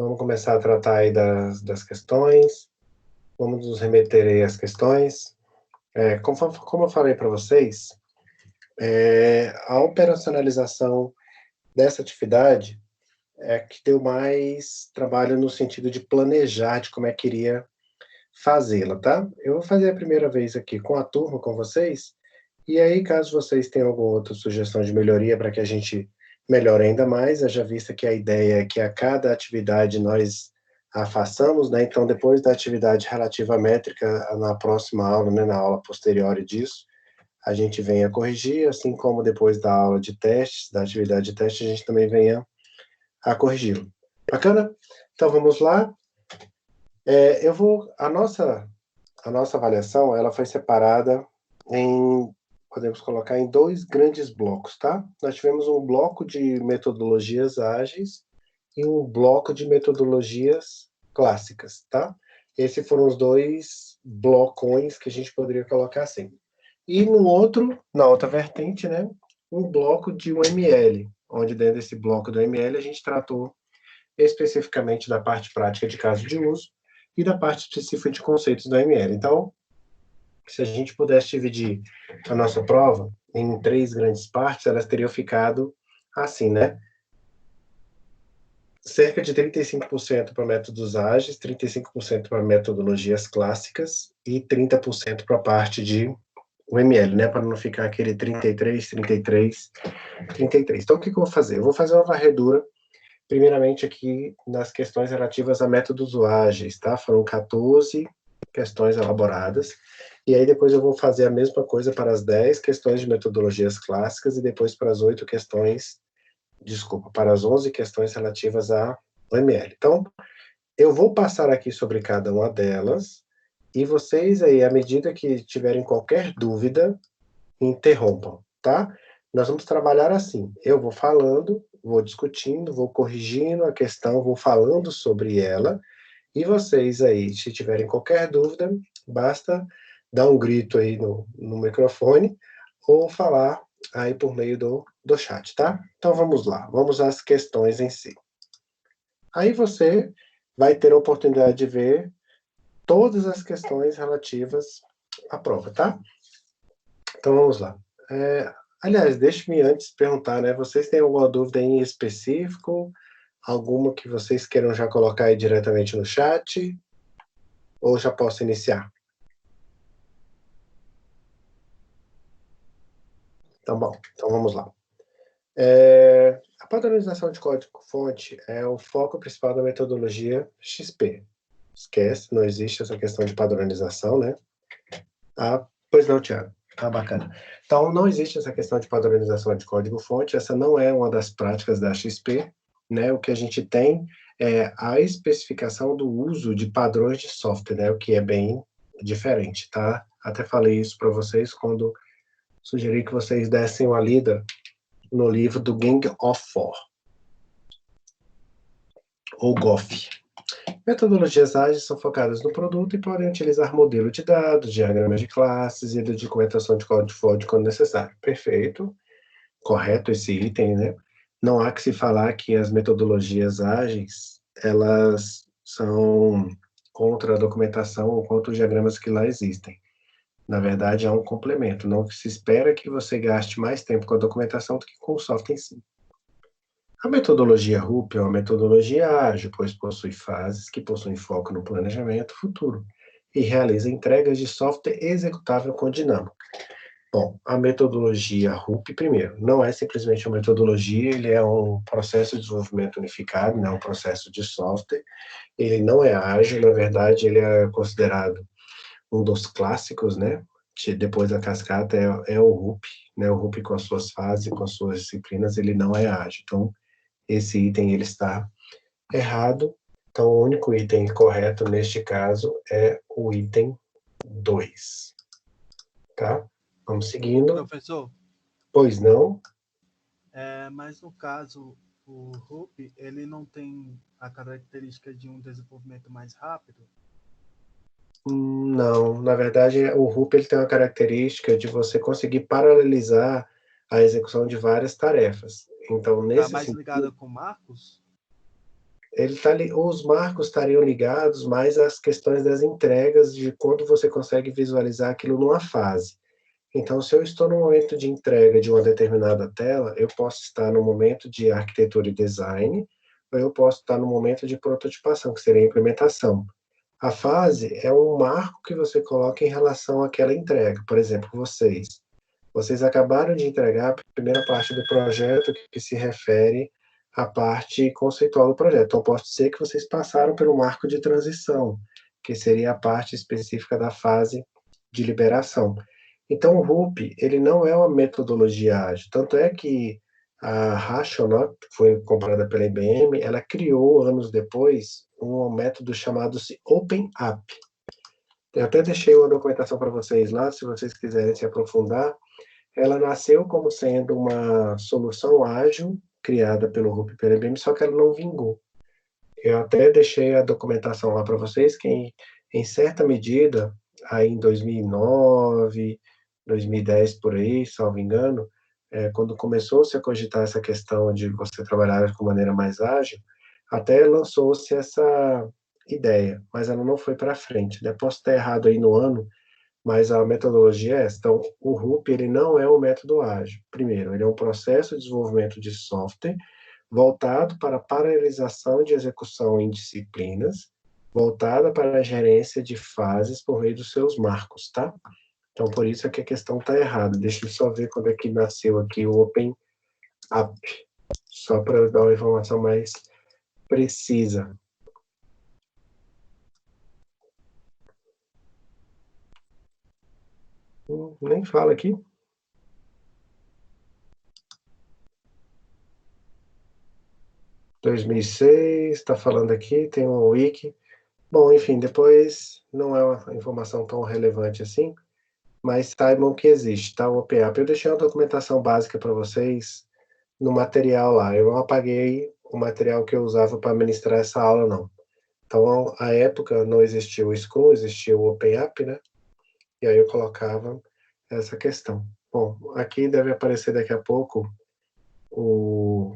Vamos começar a tratar aí das questões. Vamos nos remeter aí às questões. Como eu falei para vocês, a operacionalização dessa atividade é que deu mais trabalho no sentido de planejar, de como é que iria fazê-la, tá? Eu vou fazer a primeira vez aqui com a turma, com vocês, e aí, caso vocês tenham alguma outra sugestão de melhoria para que a gente melhore ainda mais, haja vista que a ideia é que a cada atividade nós a façamos, né? Então, depois da atividade relativa à métrica, na próxima aula, né, na aula posterior disso, a gente venha corrigir, assim como depois da aula de testes, da atividade de teste, a gente também venha a corrigi-lo. Bacana? Então, vamos lá. A nossa avaliação, ela foi separada podemos colocar em dois grandes blocos, tá? Nós tivemos um bloco de metodologias ágeis e um bloco de metodologias clássicas, tá? Esses foram os dois blocões que a gente poderia colocar assim. E na outra vertente, né, um bloco de UML, onde dentro desse bloco do UML a gente tratou especificamente da parte prática de caso de uso e da parte específica de conceitos do UML. Então, se a gente pudesse dividir a nossa prova em três grandes partes, elas teriam ficado assim, né? Cerca de 35% para métodos ágeis, 35% para metodologias clássicas e 30% para a parte de UML, né? Para não ficar aquele 33, 33, 33. Então, o que eu vou fazer? Eu vou fazer uma varredura, primeiramente aqui nas questões relativas a métodos ágeis, tá? Foram 14 questões elaboradas. E aí depois eu vou fazer a mesma coisa para as 10 questões de metodologias clássicas e depois para as 8 questões, para as 11 questões relativas a OML. Então, eu vou passar aqui sobre cada uma delas e vocês aí, à medida que tiverem qualquer dúvida, interrompam, tá? Nós vamos trabalhar assim, eu vou falando, vou discutindo, vou corrigindo a questão, vou falando sobre ela, e vocês aí, se tiverem qualquer dúvida, basta dar um grito aí no microfone ou falar aí por meio do chat, tá? Então vamos lá, vamos às questões em si. Aí você vai ter a oportunidade de ver todas as questões relativas à prova, tá? Então vamos lá. Aliás, deixe-me antes perguntar, né? Vocês têm alguma dúvida em específico? Alguma que vocês queiram já colocar aí diretamente no chat? Ou já posso iniciar? Então, bom, então vamos lá. A padronização de código-fonte é o foco principal da metodologia XP. Esquece, não existe essa questão de padronização, né? Pois não, Thiago. Bacana. Então, não existe essa questão de padronização de código-fonte, essa não é uma das práticas da XP, né? O que a gente tem é a especificação do uso de padrões de software, né? O que é bem diferente, tá? Até falei isso para vocês quando sugeri que vocês dessem uma lida no livro do Gang of Four, ou GOF. Metodologias ágeis são focadas no produto e podem utilizar modelo de dados, diagramas de classes e documentação de código quando necessário. Perfeito, correto esse item, né? Não há que se falar que as metodologias ágeis, elas são contra a documentação ou contra os diagramas que lá existem. Na verdade, é um complemento. Não se espera que você gaste mais tempo com a documentação do que com o software em si. A metodologia RUP é uma metodologia ágil, pois possui fases que possuem foco no planejamento futuro e realiza entregas de software executável com dinâmica. Bom, a metodologia RUP, primeiro, não é simplesmente uma metodologia, ele é um processo de desenvolvimento unificado, né, um processo de software. Ele não é ágil, na verdade, ele é considerado um dos clássicos, né? Depois da cascata é o RUP, né? O RUP com as suas fases, com as suas disciplinas, ele não é ágil. Então, esse item ele está errado. Então, o único item correto neste caso é o item 2. Tá? Vamos seguindo. Professor, Pois não? mas no caso, o RUP, ele não tem a característica de um desenvolvimento mais rápido? Não. Na verdade, o RUP ele tem uma característica de você conseguir paralelizar a execução de várias tarefas. Então, Está nesse mais sentido, ligado com Marcos? os marcos estariam ligados mais às questões das entregas, de quando você consegue visualizar aquilo numa fase. Então, se eu estou no momento de entrega de uma determinada tela, eu posso estar no momento de arquitetura e design, ou eu posso estar no momento de prototipação, que seria a implementação. A fase é um marco que você coloca em relação àquela entrega. Por exemplo, vocês acabaram de entregar a primeira parte do projeto que se refere à parte conceitual do projeto. Então, posso dizer que vocês passaram pelo marco de transição, que seria a parte específica da fase de liberação. Então, o RUP, ele não é uma metodologia ágil. Tanto é que a Rational, que foi comprada pela IBM, ela criou, anos depois, um método chamado Open App. Eu até deixei uma documentação para vocês lá, se vocês quiserem se aprofundar. Ela nasceu como sendo uma solução ágil, criada pelo RUP e pela IBM, só que ela não vingou. Eu até deixei a documentação lá para vocês, que em certa medida, aí em 2009, 2010 por aí, salvo engano, quando começou-se a cogitar essa questão de você trabalhar de maneira mais ágil, até lançou-se essa ideia, mas ela não foi para frente, né? Posso estar errado aí no ano, mas a metodologia é essa. Então, o RUP, ele não é um método ágil. Primeiro, ele é um processo de desenvolvimento de software voltado para a paralelização de execução em disciplinas, voltada para a gerência de fases por meio dos seus marcos, tá? Então, por isso é que a questão está errada. Deixa eu só ver quando é que nasceu aqui o Open App, só para dar uma informação mais precisa. Nem fala aqui. 2006, está falando aqui, tem um wiki. Bom, enfim, depois não é uma informação tão relevante assim, mas saibam que existe, tá? O OpenApp. Eu deixei uma documentação básica para vocês no material lá. Eu não apaguei o material que eu usava para ministrar essa aula, não. Então, à época, não existia o Scrum, existia o OpenApp, né? E aí eu colocava essa questão. Bom, aqui deve aparecer daqui a pouco o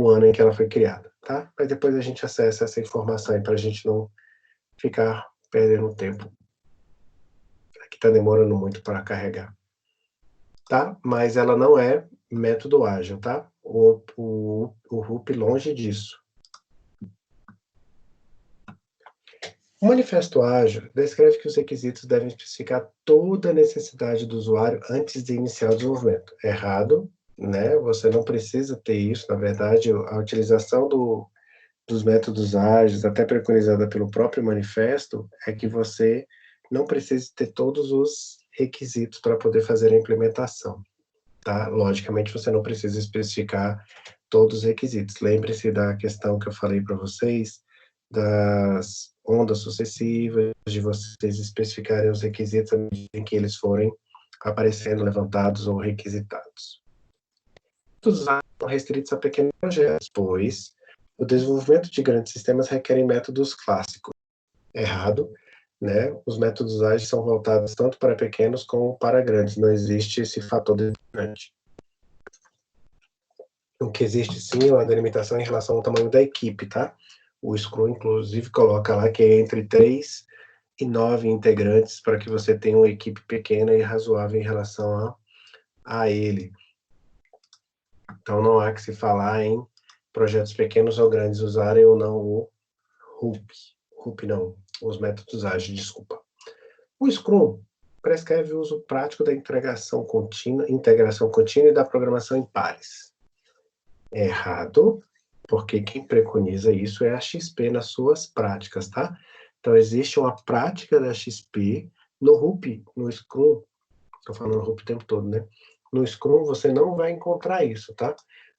ano em que ela foi criada, tá? Mas depois a gente acessa essa informação aí para a gente não ficar perdendo tempo. Aqui está demorando muito para carregar, tá? Mas ela não é método ágil, tá? O RUP longe disso. O manifesto ágil descreve que os requisitos devem especificar toda a necessidade do usuário antes de iniciar o desenvolvimento. Errado, né? Você não precisa ter isso. Na verdade, a utilização dos métodos ágeis, até preconizada pelo próprio manifesto, é que você não precisa ter todos os requisitos para poder fazer a implementação, tá? Logicamente, você não precisa especificar todos os requisitos. Lembre-se da questão que eu falei para vocês, das ondas sucessivas, de vocês especificarem os requisitos à medida em que eles forem aparecendo, levantados ou requisitados. Todos são restritos a pequenos projetos, pois o desenvolvimento de grandes sistemas requer métodos clássicos. Errado, né? Os métodos ágeis são voltados tanto para pequenos como para grandes, não existe esse fator determinante. O que existe sim é uma delimitação em relação ao tamanho da equipe, tá? O Scrum, inclusive, coloca lá que é entre 3 e 9 integrantes para que você tenha uma equipe pequena e razoável em relação a ele. Então, não há que se falar em projetos pequenos ou grandes usarem ou não o RUP. RUP não, os métodos ágeis, desculpa. O Scrum prescreve o uso prático da integração contínua e da programação em pares. Errado, porque quem preconiza isso é a XP nas suas práticas, tá? Então, existe uma prática da XP no RUP, no Scrum, estou falando RUP o tempo todo, né? No Scrum você não vai encontrar isso, tá?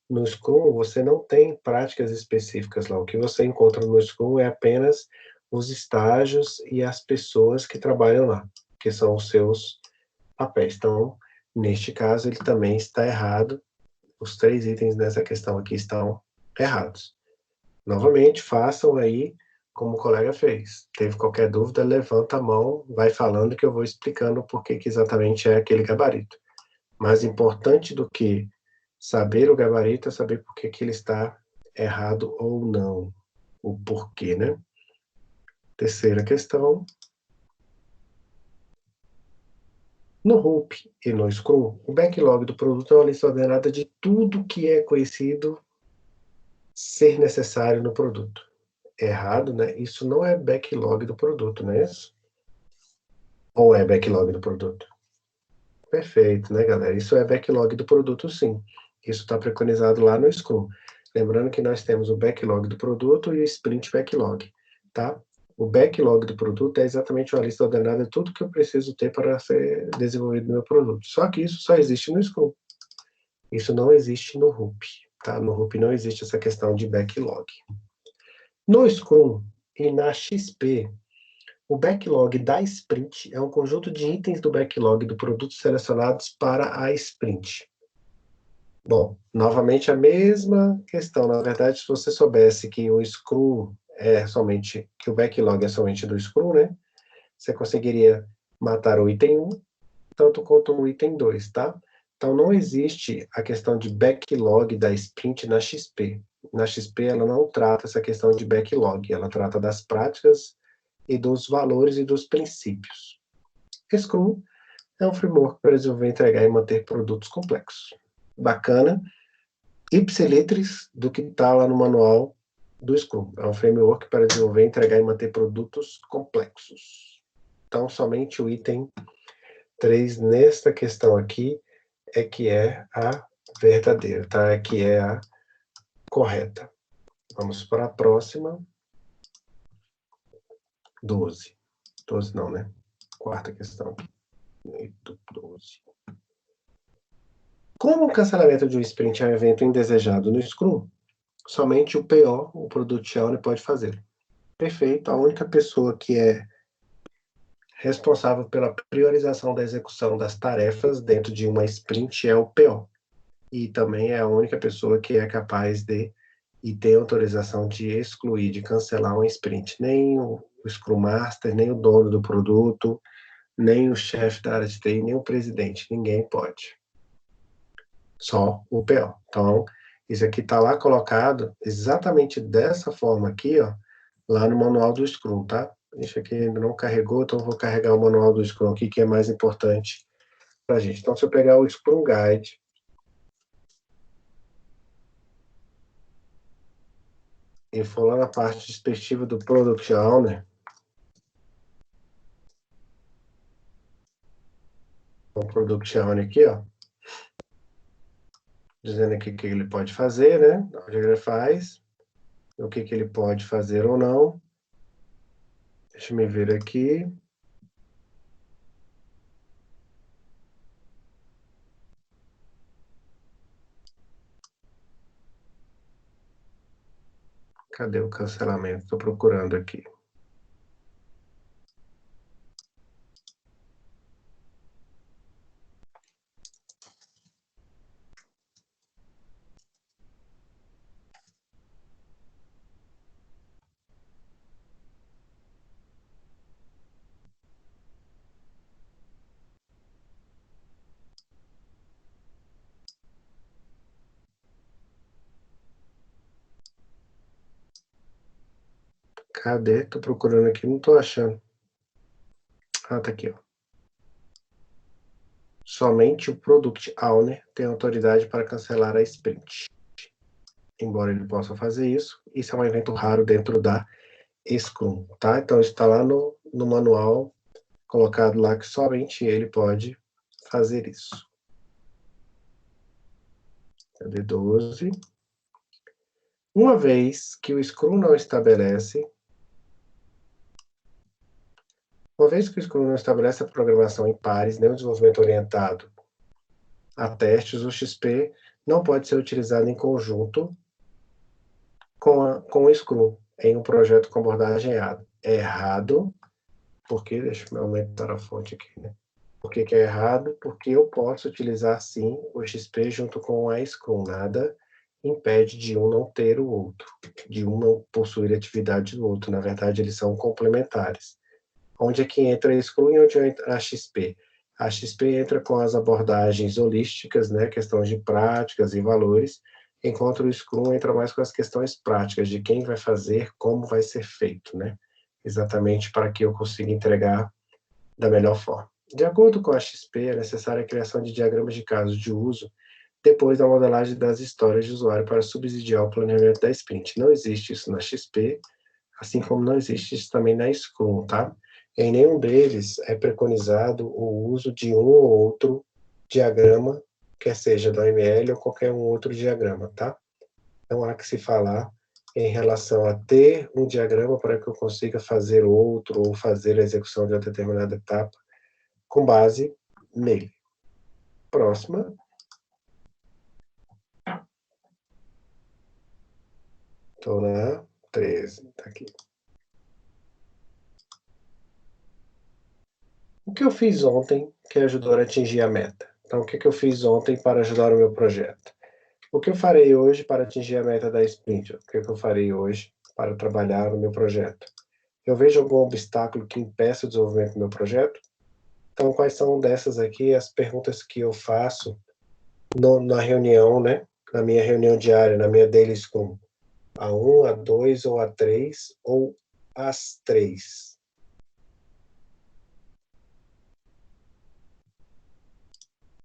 No Scrum você não tem práticas específicas lá. O que você encontra no Scrum é apenas os estágios e as pessoas que trabalham lá, que são os seus papéis. Então, neste caso, ele também está errado. Os 3 itens nessa questão aqui estão errados. Novamente, façam aí como o colega fez. Teve qualquer dúvida, levanta a mão, vai falando que eu vou explicando por que exatamente é aquele gabarito. Mais importante do que saber o gabarito é saber por que ele está errado ou não. o porquê, né? Terceira questão. No Hoop e no Scrum, o backlog do produto é uma lista ordenada de tudo que é conhecido ser necessário no produto. Errado, né? Isso não é backlog do produto, não é isso? Ou é backlog do produto? Perfeito, né, galera? Isso é backlog do produto, sim. Isso está preconizado lá no Scrum. Lembrando que nós temos o backlog do produto e o sprint backlog, tá? O backlog do produto é exatamente uma lista ordenada de tudo que eu preciso ter para ser desenvolvido no meu produto. Só que isso só existe no Scrum. Isso não existe no Hoop, tá? No Hoop não existe essa questão de backlog. No Scrum e na XP, o backlog da sprint é um conjunto de itens do backlog do produto selecionados para a sprint. Bom, novamente a mesma questão. Na verdade, se você soubesse que o Scrum é somente, que o backlog é somente do Scrum, né? Você conseguiria matar o item 1, tanto quanto o item 2, tá? Então, não existe a questão de backlog da sprint na XP. Na XP, ela não trata essa questão de backlog, ela trata das práticas e dos valores e dos princípios. Scrum é um framework para desenvolver, entregar e manter produtos complexos. Bacana, ipsilitris do que está lá no manual do Scrum. É um framework para desenvolver, entregar e manter produtos complexos. Então, somente o item 3 nesta questão aqui é que é a verdadeira, tá? É que é a correta. Vamos para a próxima. 12. 12 não, né? Quarta questão. 12. Como o cancelamento de um sprint é um evento indesejado no Scrum, somente o PO, o Product Owner, pode fazer. Perfeito. A única pessoa que é responsável pela priorização da execução das tarefas dentro de uma sprint é o PO. E também é a única pessoa que é capaz de e tem autorização de excluir, de cancelar um sprint. Nem o Scrum Master, nem o dono do produto, nem o chefe da área de TI, nem o presidente. Ninguém pode. Só o PO. Então, isso aqui está lá colocado exatamente dessa forma aqui, ó, lá no manual do Scrum, tá? Deixa aqui ainda não carregou, então eu vou carregar o manual do Scrum aqui, que é mais importante para a gente. Então, se eu pegar o Scrum Guide, e for lá na parte descritiva do Product Owner, o Product Owner aqui, ó, dizendo aqui o que ele pode fazer, né? Onde ele faz, o que ele pode fazer ou não. Deixa eu me ver aqui. Cadê o cancelamento? Estou procurando aqui. Cadê? Estou procurando aqui, não estou achando. Ah, tá aqui, ó. Somente o Product Owner tem autoridade para cancelar a sprint. Embora ele possa fazer isso, isso é um evento raro dentro da Scrum, tá? Então, isso está lá no manual, colocado lá que somente ele pode fazer isso. Cadê 12? Uma vez que o Scrum não estabelece a programação em pares, nem o desenvolvimento orientado a testes, o XP não pode ser utilizado em conjunto com o Scrum, em um projeto com abordagem errada. É errado, porque, deixa eu aumentar a fonte aqui, né? Por que é errado? Porque eu posso utilizar, sim, o XP junto com a Scrum. Nada impede de um não ter o outro, de um não possuir atividade do outro. Na verdade, eles são complementares. Onde é que entra a Scrum e onde entra a XP? A XP entra com as abordagens holísticas, né, questões de práticas e valores, enquanto o Scrum entra mais com as questões práticas de quem vai fazer, como vai ser feito, né? Exatamente para que eu consiga entregar da melhor forma. De acordo com a XP, é necessária a criação de diagramas de casos de uso depois da modelagem das histórias de usuário para subsidiar o planejamento da sprint. Não existe isso na XP, assim como não existe isso também na Scrum, tá? Em nenhum deles é preconizado o uso de um ou outro diagrama, quer seja do OML ou qualquer um outro diagrama, tá? Não há que se falar em relação a ter um diagrama para que eu consiga fazer outro ou fazer a execução de uma determinada etapa com base nele. Próxima. Estou na 13, tá aqui. O que eu fiz ontem que ajudou a atingir a meta? Então, o que eu fiz ontem para ajudar o meu projeto? O que eu farei hoje para atingir a meta da sprint? O que eu farei hoje para trabalhar no meu projeto? Eu vejo algum obstáculo que impeça o desenvolvimento do meu projeto? Então, quais são dessas aqui as perguntas que eu faço na reunião, né? Na minha reunião diária, na minha daily scrum? A1, A2 ou A3 ou as 3?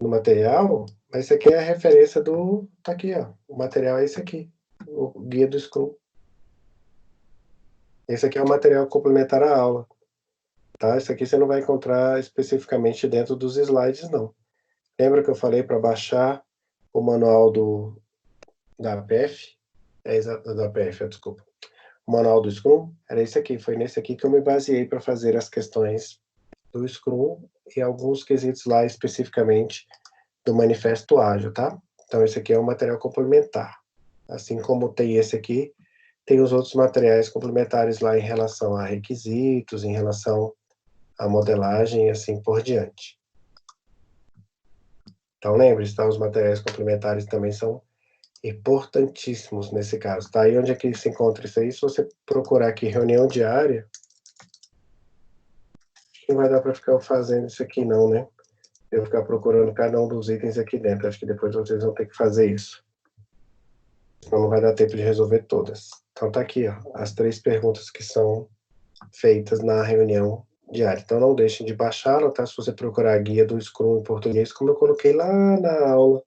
No material, esse aqui é a referência do... Tá aqui, ó. O material é esse aqui. O guia do Scrum. Esse aqui é o material complementar à aula. Tá? Isso aqui você não vai encontrar especificamente dentro dos slides, não. Lembra que eu falei para baixar o manual da APF? Da APF, desculpa. O manual do Scrum? Era esse aqui. Foi nesse aqui que eu me baseei para fazer as questões do Scrum e alguns quesitos lá especificamente do Manifesto Ágil, tá? Então, esse aqui é um material complementar. Assim como tem esse aqui, tem os outros materiais complementares lá em relação a requisitos, em relação à modelagem e assim por diante. Então, lembre-se, tá? Os materiais complementares também são importantíssimos nesse caso, tá? E onde é que se encontra isso aí? Se você procurar aqui reunião diária, não vai dar para ficar fazendo isso aqui não, né? Eu ficar procurando cada um dos itens aqui dentro. Acho que depois vocês vão ter que fazer isso. Senão não vai dar tempo de resolver todas. Então tá aqui, ó, as 3 perguntas que são feitas na reunião diária. Então não deixem de baixá-la, tá? Se você procurar a guia do Scrum em português, como eu coloquei lá na aula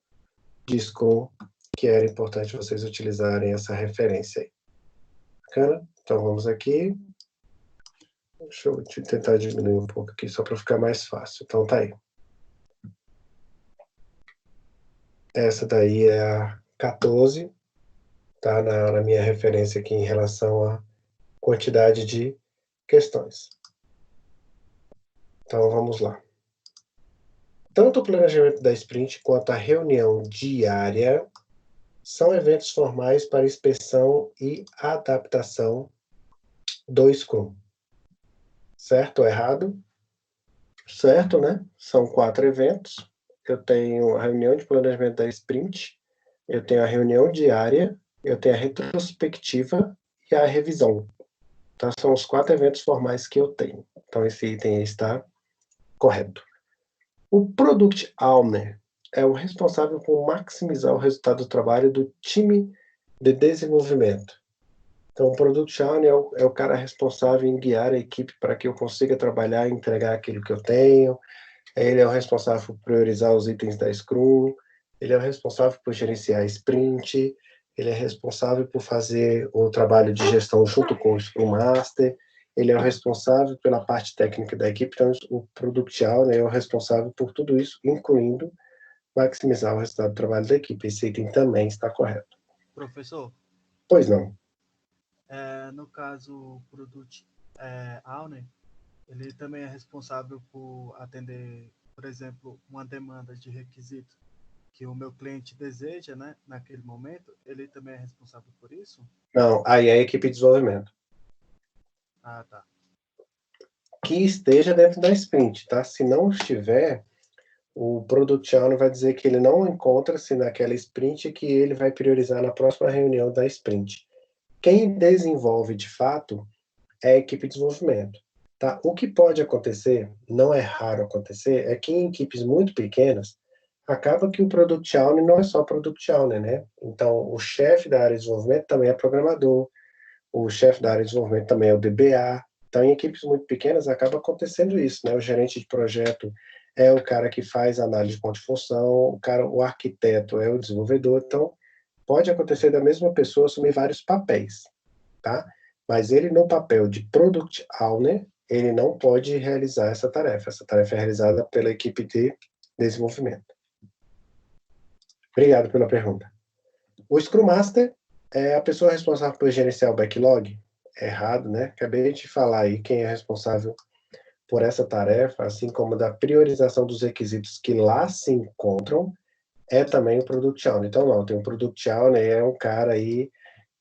de Scrum, que era importante vocês utilizarem essa referência aí. Bacana? Então vamos aqui. Deixa eu tentar diminuir um pouco aqui, só para ficar mais fácil. Então tá aí. Essa daí é a 14, tá? Na minha referência aqui em relação à quantidade de questões. Então vamos lá. Tanto o planejamento da sprint quanto a reunião diária são eventos formais para inspeção e adaptação do Scrum. Certo ou errado? Certo, né? São 4 eventos. Eu tenho a reunião de planejamento da sprint, eu tenho a reunião diária, eu tenho a retrospectiva e a revisão. Então, são os 4 eventos formais que eu tenho. Então, esse item aí está correto. O Product Owner é o responsável por maximizar o resultado do trabalho do time de desenvolvimento. Então, o Product Owner é o cara responsável em guiar a equipe para que eu consiga trabalhar e entregar aquilo que eu tenho. Ele é o responsável por priorizar os itens da Scrum. Ele é o responsável por gerenciar a sprint. Ele é responsável por fazer o trabalho de gestão junto com o Scrum Master. Ele é o responsável pela parte técnica da equipe. Então, o Product Owner é o responsável por tudo isso, incluindo maximizar o resultado do trabalho da equipe. Esse item também está correto. Professor? Pois não. No caso, o Product Owner, ele também é responsável por atender, por exemplo, uma demanda de requisito que o meu cliente deseja, né, naquele momento, ele também é responsável por isso? Não, aí é a equipe de desenvolvimento. Ah, tá. Que esteja dentro da sprint, tá? Se não estiver, o Product Owner vai dizer que ele não encontra-se naquela sprint e que ele vai priorizar na próxima reunião da sprint. Quem desenvolve, de fato, é a equipe de desenvolvimento. Tá? O que pode acontecer, não é raro acontecer, é que em equipes muito pequenas, acaba que o Product Owner não é só Product Owner, né? Então, o chefe da área de desenvolvimento também é programador, o chefe da área de desenvolvimento também é o DBA. Então, em equipes muito pequenas, acaba acontecendo isso, né? O gerente de projeto é o cara que faz análise de ponto de função, o arquiteto é o desenvolvedor. Então, pode acontecer da mesma pessoa assumir vários papéis, tá? Mas ele, no papel de Product Owner, ele não pode realizar essa tarefa. Essa tarefa é realizada pela equipe de desenvolvimento. Obrigado pela pergunta. O Scrum Master é a pessoa responsável por gerenciar o backlog? Errado, né? Acabei de falar aí quem é responsável por essa tarefa, assim como da priorização dos requisitos que lá se encontram, é também o Product Owner. Então, não, tem um Product Owner, é um cara aí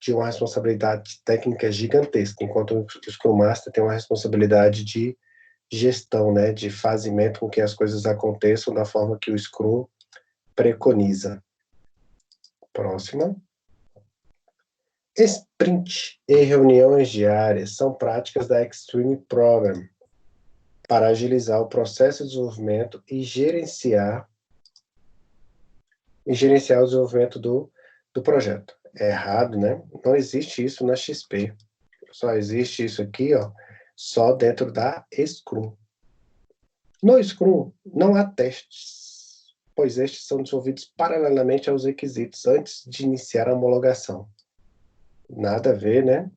de uma responsabilidade técnica gigantesca, enquanto o Scrum Master tem uma responsabilidade de gestão, né, de fazimento com que as coisas aconteçam da forma que o Scrum preconiza. Próxima. Sprint e reuniões diárias são práticas da Extreme Program para agilizar o processo de desenvolvimento e gerenciar o desenvolvimento do projeto. É errado, né? Não existe isso na XP. Só existe isso aqui, ó, só dentro da Scrum. No Scrum, não há testes, pois estes são desenvolvidos paralelamente aos requisitos antes de iniciar a homologação. Nada a ver, né?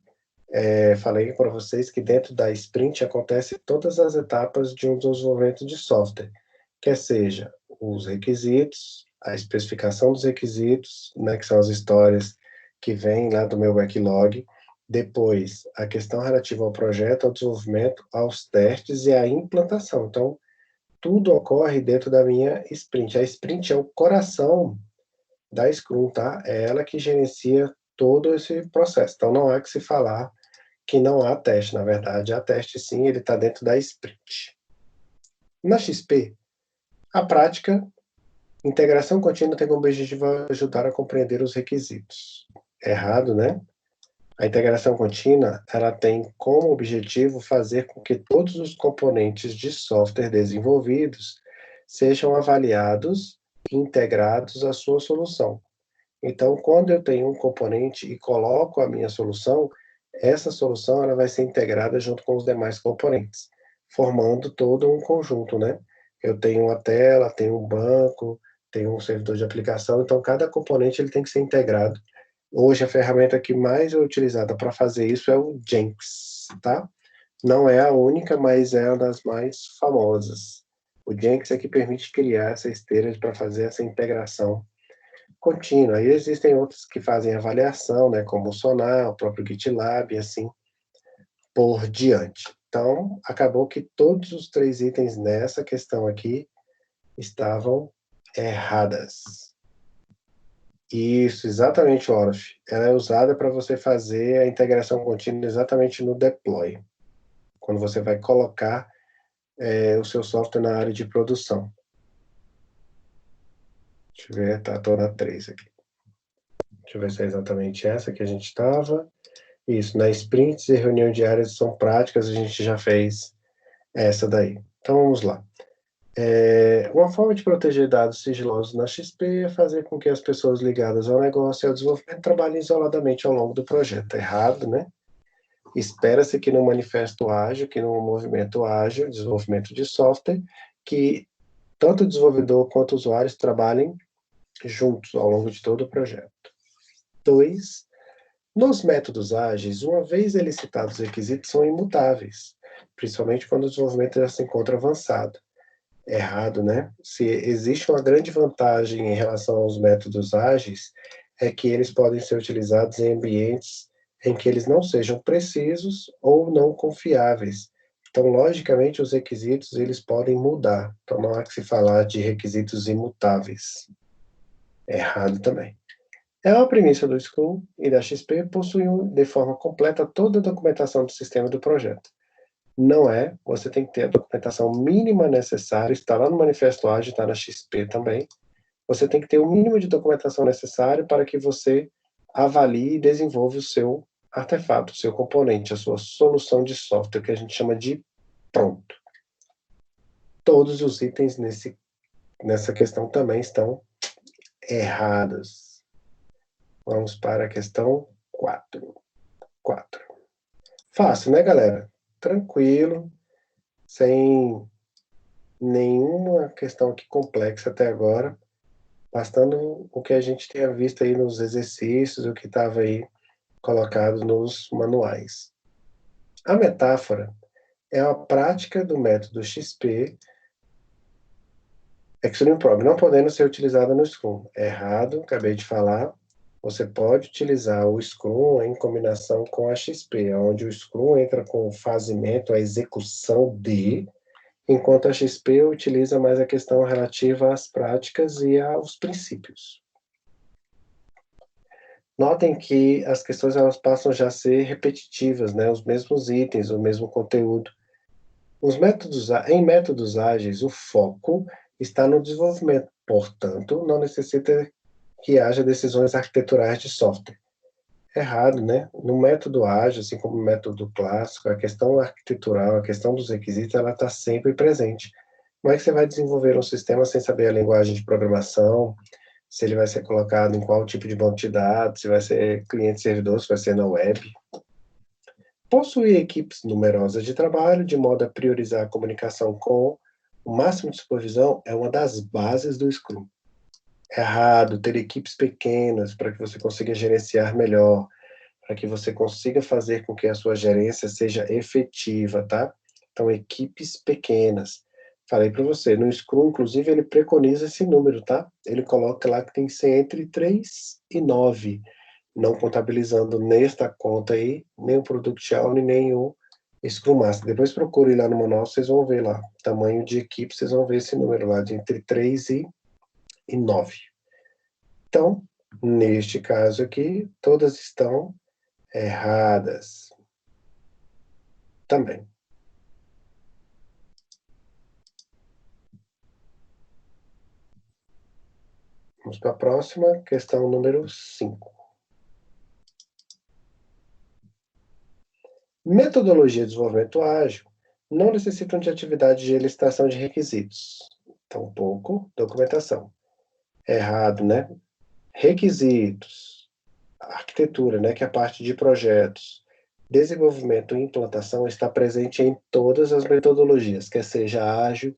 Falei para vocês que dentro da sprint acontece todas as etapas de um desenvolvimento de software, quer seja os requisitos, a especificação dos requisitos, né, que são as histórias que vêm lá do meu backlog, depois a questão relativa ao projeto, ao desenvolvimento, aos testes e à implantação. Então, tudo ocorre dentro da minha sprint. A sprint é o coração da Scrum, tá? É ela que gerencia todo esse processo. Então, não há que se falar que não há teste. Na verdade, há teste sim, ele está dentro da sprint. Na XP, a prática, integração contínua tem como objetivo ajudar a compreender os requisitos. Errado, né? A integração contínua, ela tem como objetivo fazer com que todos os componentes de software desenvolvidos sejam avaliados e integrados à sua solução. Então, quando eu tenho um componente e coloco a minha solução, essa solução ela vai ser integrada junto com os demais componentes, formando todo um conjunto, né? Eu tenho uma tela, tenho um banco, tenho um servidor de aplicação, então cada componente ele tem que ser integrado. Hoje a ferramenta que mais é utilizada para fazer isso é o Jenkins, tá? Não é a única, mas é uma das mais famosas. O Jenkins é que permite criar essa esteira para fazer essa integração contínua. E existem outros que fazem avaliação, né, como o Sonar, o próprio GitLab e assim por diante. Então, acabou que todos os 3 itens nessa questão aqui estavam erradas. Isso, exatamente, Olof. Ela é usada para você fazer a integração contínua exatamente no deploy, quando você vai colocar o seu software na área de produção. Deixa eu ver, tá toda 3 aqui. Deixa eu ver se é exatamente essa que a gente estava. Isso, na sprints e reunião diárias são práticas, a gente já fez essa daí. Então vamos lá. Uma forma de proteger dados sigilosos na XP é fazer com que as pessoas ligadas ao negócio e ao desenvolvimento trabalhem isoladamente ao longo do projeto. Errado, né? Espera-se que no manifesto ágil, que no movimento ágil, desenvolvimento de software, que tanto o desenvolvedor quanto os usuários trabalhem juntos ao longo de todo o projeto. 2. Nos métodos ágeis, uma vez elicitados os requisitos, são imutáveis, principalmente quando o desenvolvimento já se encontra avançado. Errado, né? Se existe uma grande vantagem em relação aos métodos ágeis, é que eles podem ser utilizados em ambientes em que eles não sejam precisos ou não confiáveis. Então, logicamente, os requisitos eles podem mudar. Então, não há que se falar de requisitos imutáveis. Errado também. É uma premissa do Scrum e da XP possuem de forma completa toda a documentação do sistema do projeto. Não é, você tem que ter a documentação mínima necessária, está lá no Manifesto Ágil, está na XP também. Você tem que ter o mínimo de documentação necessário para que você avalie e desenvolva o seu artefato, o seu componente, a sua solução de software, que a gente chama de pronto. Todos os itens nesse nessa questão também estão erradas. Vamos para a questão 4. Fácil, né, galera? Tranquilo, sem nenhuma questão aqui complexa até agora, bastando o que a gente tenha visto aí nos exercícios, o que estava aí colocado nos manuais. A metáfora é a prática do método XP, Extreme Probe, não podendo ser utilizada no Scrum. É errado, acabei de falar. Você pode utilizar o Scrum em combinação com a XP, onde o Scrum entra com o fazimento, a execução de, enquanto a XP utiliza mais a questão relativa às práticas e aos princípios. Notem que as questões elas passam já a ser repetitivas, né? Os mesmos itens, o mesmo conteúdo. Em métodos ágeis, o foco está no desenvolvimento, portanto, não necessita que haja decisões arquiteturais de software. Errado, né? No método ágil, assim como no método clássico, a questão arquitetural, a questão dos requisitos, ela está sempre presente. Como é que você vai desenvolver um sistema sem saber a linguagem de programação, se ele vai ser colocado em qual tipo de banco de dados, se vai ser cliente-servidor, se vai ser na web? Possuir equipes numerosas de trabalho, de modo a priorizar a comunicação com o máximo de supervisão, é uma das bases do Scrum. É errado ter equipes pequenas para que você consiga gerenciar melhor, para que você consiga fazer com que a sua gerência seja efetiva, tá? Então, equipes pequenas. Falei para você, no Scrum, inclusive, ele preconiza esse número, tá? Ele coloca lá que tem que ser entre 3 e 9, não contabilizando nesta conta aí, nem o Product Owner, nem o Scrum Master. Depois procure lá no manual, vocês vão ver lá, tamanho de equipe, vocês vão ver esse número lá, de entre 3 e 9. Então, neste caso aqui, todas estão erradas também. Vamos para a próxima, questão número 5. Metodologia de desenvolvimento ágil não necessitam de atividade de licitação de requisitos, tampouco documentação. Errado, né? Requisitos, arquitetura, né, que é a parte de projetos, desenvolvimento e implantação está presente em todas as metodologias, quer seja ágil,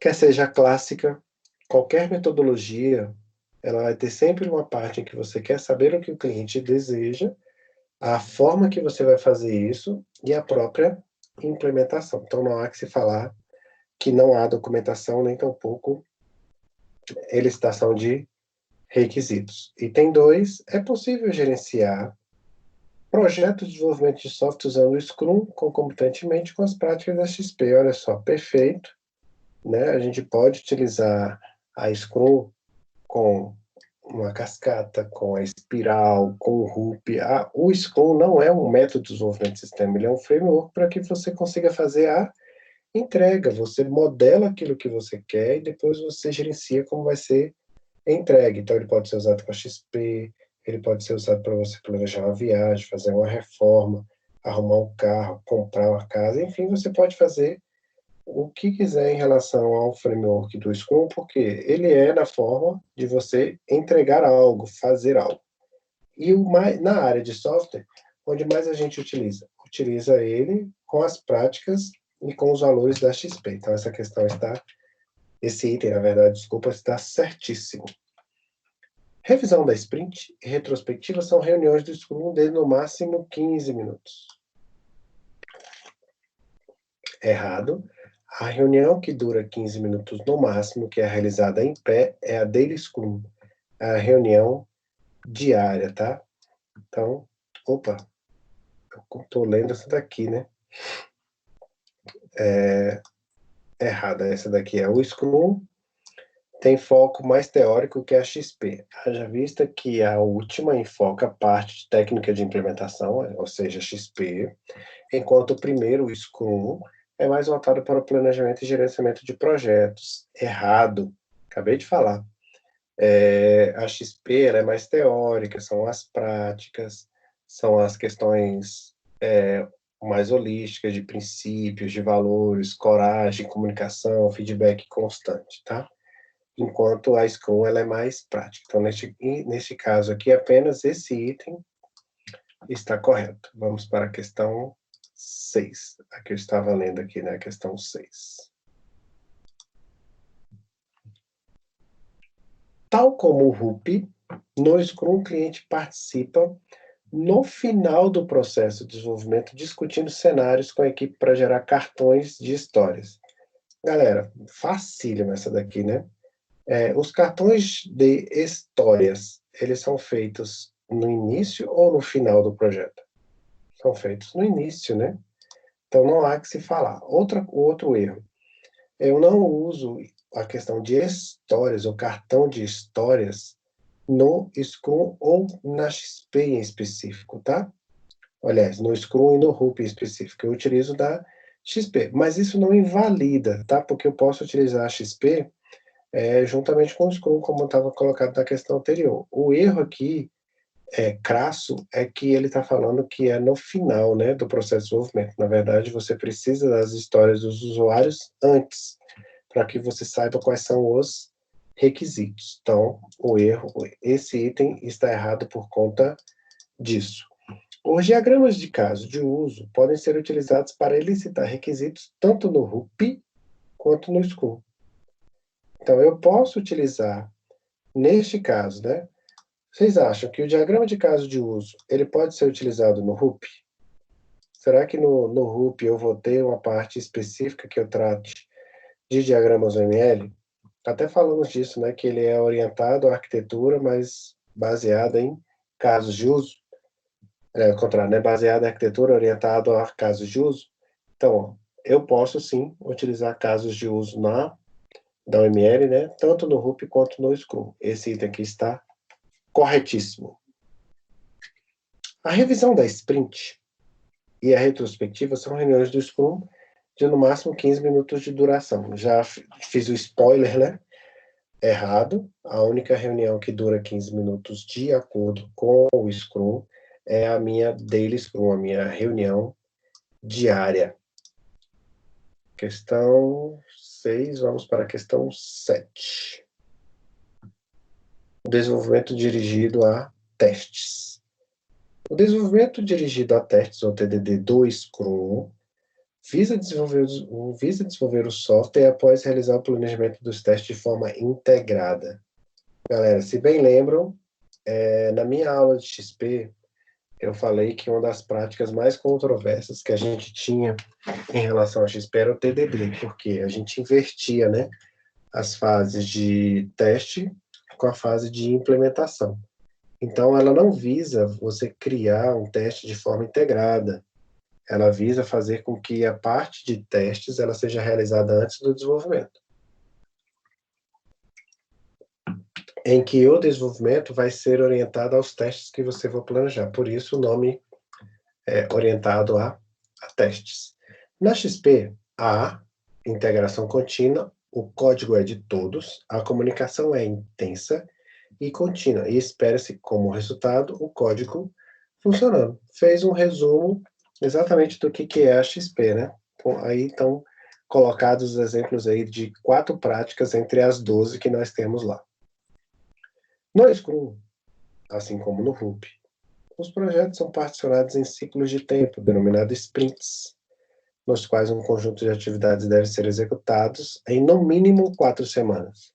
quer seja clássica, qualquer metodologia, ela vai ter sempre uma parte em que você quer saber o que o cliente deseja, a forma que você vai fazer isso e a própria implementação. Então, não há que se falar que não há documentação, nem tampouco elicitação de requisitos. Item 2, é possível gerenciar projetos de desenvolvimento de software usando o Scrum concomitantemente com as práticas da XP. Olha só, perfeito. Né? A gente pode utilizar a Scrum com uma cascata, com a espiral, com o Ruby. O Scrum não é um método de desenvolvimento de sistema, ele é um framework para que você consiga fazer a entrega. Você modela aquilo que você quer e depois você gerencia como vai ser entregue. Então, ele pode ser usado com a XP, ele pode ser usado para você planejar uma viagem, fazer uma reforma, arrumar um carro, comprar uma casa, enfim, você pode fazer o que quiser em relação ao framework do Scrum, porque ele é na forma de você entregar algo, fazer algo. E na área de software, onde mais a gente utiliza? Utiliza ele com as práticas e com os valores da XP. Então, essa questão está, esse item, na verdade, desculpa, está certíssimo. Revisão da sprint e retrospectiva são reuniões do Scrum de no máximo 15 minutos. Errado. A reunião que dura 15 minutos no máximo, que é realizada em pé, é a Daily Scrum, a reunião diária, tá? Então, opa, eu tô lendo essa daqui, né? Errada, essa daqui é o Scrum, tem foco mais teórico que a XP. Haja vista que a última enfoca a parte de técnica de implementação, ou seja, XP, enquanto o primeiro, o Scrum, é mais voltado para o planejamento e gerenciamento de projetos. Errado, acabei de falar. A XP ela é mais teórica, são as práticas, são as questões mais holística, de princípios, de valores, coragem, comunicação, feedback constante, tá? Enquanto a Scrum ela é mais prática. Então, neste caso aqui, apenas esse item está correto. Vamos para a questão 6. Aqui eu estava lendo aqui, né? A questão 6. Tal como o RUP, no Scrum o cliente participa no final do processo de desenvolvimento, discutindo cenários com a equipe para gerar cartões de histórias. Galera, facílimo essa daqui, né? Os cartões de histórias, eles são feitos no início ou no final do projeto? São feitos no início, né? Então não há que se falar. Outro erro. Eu não uso a questão de histórias, ou cartão de histórias, no Scrum ou na XP em específico, tá? Aliás, no Scrum e no RUP em específico. Eu utilizo da XP, mas isso não invalida, tá? Porque eu posso utilizar a XP juntamente com o Scrum, como estava colocado na questão anterior. O erro aqui, crasso, é que ele está falando que é no final, né, do processo de desenvolvimento. Na verdade, você precisa das histórias dos usuários antes, para que você saiba quais são os requisitos. Então, esse item está errado por conta disso. Os diagramas de caso de uso podem ser utilizados para elicitar requisitos tanto no RUP quanto no Scrum. Então, eu posso utilizar, neste caso, né? Vocês acham que o diagrama de caso de uso, ele pode ser utilizado no RUP? Será que no RUP eu vou ter uma parte específica que eu trate de diagramas OML? Até falamos disso, né? Que ele é orientado à arquitetura, mas baseado em casos de uso. Ao contrário, né? Baseado em arquitetura, orientado a casos de uso. Então, eu posso sim utilizar casos de uso da OML, né? Tanto no RUP quanto no Scrum. Esse item aqui está corretíssimo. A revisão da sprint e a retrospectiva são reuniões do Scrum de no máximo 15 minutos de duração. Já fiz o spoiler, né? Errado. A única reunião que dura 15 minutos de acordo com o Scrum é a minha Daily Scrum, a minha reunião diária. Questão 6, vamos para a questão 7. O desenvolvimento dirigido a testes. O desenvolvimento dirigido a testes, ou TDD do Scrum, visa desenvolver o software após realizar o planejamento dos testes de forma integrada. Galera, se bem lembram, na minha aula de XP, eu falei que uma das práticas mais controversas que a gente tinha em relação a XP era o TDD, porque a gente invertia, né, as fases de teste com a fase de implementação. Então, ela não visa você criar um teste de forma integrada. Ela visa fazer com que a parte de testes ela seja realizada antes do desenvolvimento. Em que o desenvolvimento vai ser orientado aos testes que você for planejar. Por isso, o nome é orientado a testes. Na XP, a integração contínua, o código é de todos, a comunicação é intensa e contínua, e espera-se como resultado o código funcionando. Fez um resumo exatamente do que é a XP, né? Então, aí estão colocados os exemplos aí de 4 práticas entre as 12 que nós temos lá. No Scrum, assim como no RUP, os projetos são particionados em ciclos de tempo, denominados sprints, nos quais um conjunto de atividades deve ser executados em no mínimo 4 semanas.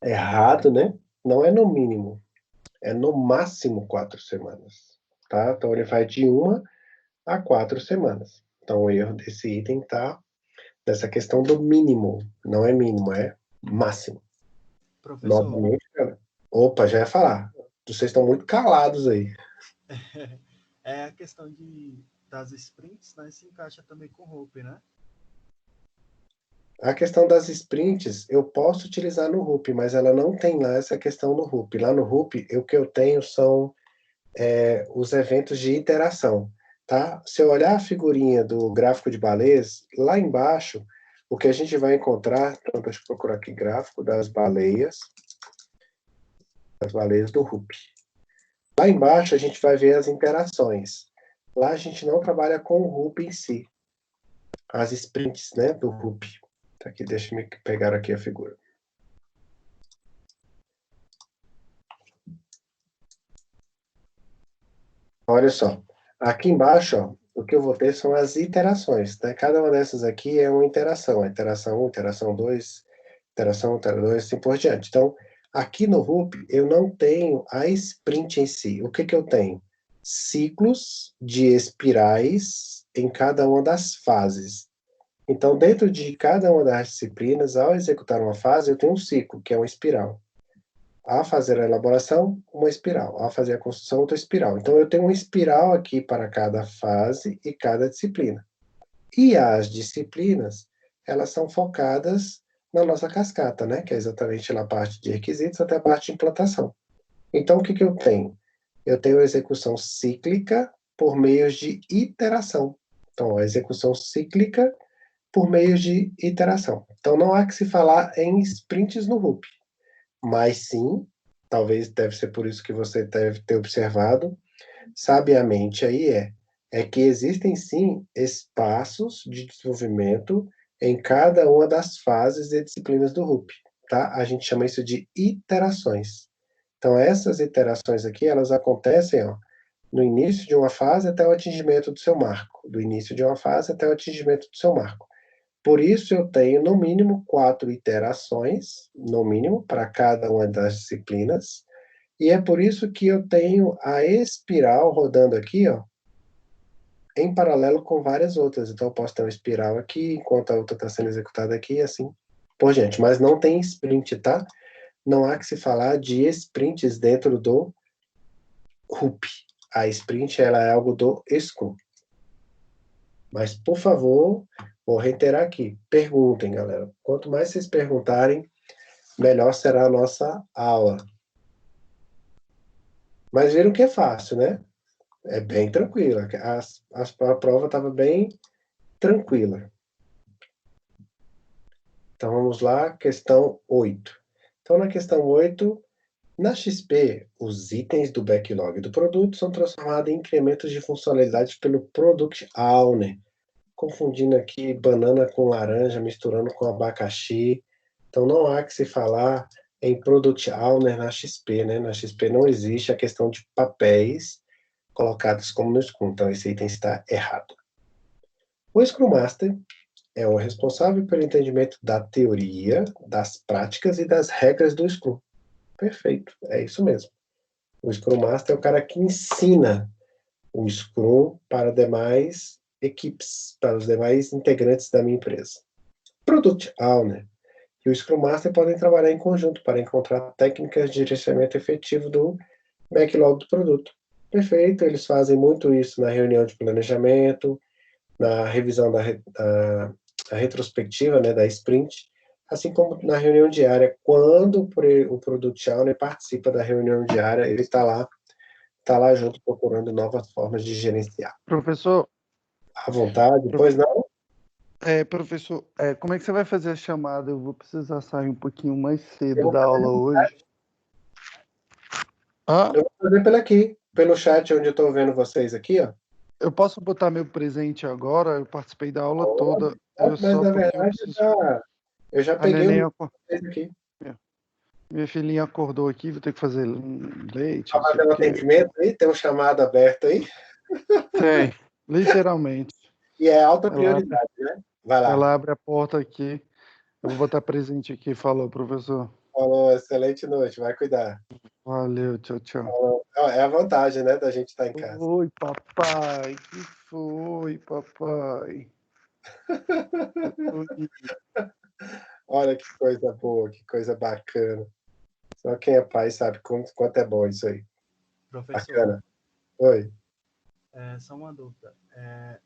Errado, né? Não é no mínimo, é no máximo 4 semanas, tá? Então ele vai de 1 a 4 semanas. Então o erro desse item está nessa questão do mínimo, não é mínimo, é máximo. Professor, Novamente, cara. Opa, já ia falar. Vocês estão muito calados aí. a questão das sprints, né, se encaixa também com o RUP, né? A questão das sprints, eu posso utilizar no RUP, mas ela não tem lá essa questão no RUP. Lá no RUP, o que eu tenho são os eventos de iteração, tá? Se eu olhar a figurinha do gráfico de baleias, lá embaixo, o que a gente vai encontrar, então deixa eu procurar aqui, gráfico das baleias do RUP. Lá embaixo a gente vai ver as interações. Lá a gente não trabalha com o RUP em si, as sprints, né, do RUP. Tá aqui, deixa eu pegar aqui a figura. Olha só, aqui embaixo, ó, o que eu vou ter são as iterações, né? Cada uma dessas aqui é uma interação, a interação 1, interação 2, interação 2, assim por diante. Então, aqui no RUP, eu não tenho a sprint em si. O que eu tenho? Ciclos de espirais em cada uma das fases. Então, dentro de cada uma das disciplinas, ao executar uma fase, eu tenho um ciclo, que é uma espiral. Ao fazer a elaboração, uma espiral. Ao fazer a construção, outra espiral. Então, eu tenho uma espiral aqui para cada fase e cada disciplina. E as disciplinas, elas são focadas na nossa cascata, né? Que é exatamente na parte de requisitos até a parte de implantação. Então, o que eu tenho? Eu tenho a execução cíclica por meio de iteração. Então, a execução cíclica por meio de iteração. Então, não há que se falar em sprints no RUP, mas sim, talvez deve ser por isso que você deve ter observado, sabiamente aí é que existem sim espaços de desenvolvimento em cada uma das fases e disciplinas do RUP, tá? A gente chama isso de iterações. Então, essas iterações aqui, elas acontecem, ó, no início de uma fase até o atingimento do seu marco, do início de uma fase até o atingimento do seu marco. Por isso, eu tenho, no mínimo, 4 iterações, no mínimo, para cada uma das disciplinas, e é por isso que eu tenho a espiral rodando aqui, ó, em paralelo com várias outras. Então, eu posso ter uma espiral aqui, enquanto a outra está sendo executada aqui, assim por diante. Mas não tem sprint, tá? Não há que se falar de sprints dentro do RUP. A sprint, ela é algo do Scrum. Mas, por favor, vou reiterar aqui. Perguntem, galera. Quanto mais vocês perguntarem, melhor será a nossa aula. Mas viram que é fácil, né? É bem tranquila. A prova estava bem tranquila. Então, vamos lá, questão 8. Então, na questão 8, na XP, os itens do backlog do produto são transformados em incrementos de funcionalidade pelo Product Owner, confundindo aqui banana com laranja, misturando com abacaxi. Então, não há que se falar em Product Owner na XP, né? Na XP não existe a questão de papéis colocados como no Scrum. Então, esse item está errado. O Scrum Master é o responsável pelo entendimento da teoria, das práticas e das regras do Scrum. Perfeito, é isso mesmo. O Scrum Master é o cara que ensina o Scrum para demais equipes, para os demais integrantes da minha empresa. Product Owner e o Scrum Master podem trabalhar em conjunto para encontrar técnicas de gerenciamento efetivo do backlog do produto. Perfeito, eles fazem muito isso na reunião de planejamento, na revisão da retrospectiva, né, da sprint, assim como na reunião diária. Quando o Product Owner participa da reunião diária, ele está lá junto procurando novas formas de gerenciar. Professor, À vontade, pois não? professor, como é que você vai fazer a chamada? Eu vou precisar sair um pouquinho mais cedo Eu da aula hoje. vou fazer pelo chat onde eu estou vendo vocês aqui, ó. Eu posso botar meu presente agora? Eu participei da aula toda. Mas na verdade eu já A peguei neném o vocês aqui. Minha filhinha acordou aqui, vou ter que fazer leite, Está não sei o fazendo quê. atendimento aí? Tem um chamado aberto aí? Tem, literalmente. E é alta prioridade, né? Vai lá. Ela abre a porta aqui. Eu vou botar presente aqui. Falou, professor. Falou, excelente noite, vai cuidar. Valeu, tchau, tchau. Falou. É a vantagem, né, da gente estar em casa. Oi, papai. Que foi, papai? Oi. Olha que coisa boa, que coisa bacana. Só quem é pai sabe quanto é bom isso aí. Professor, Bacana. Oi. só uma dúvida.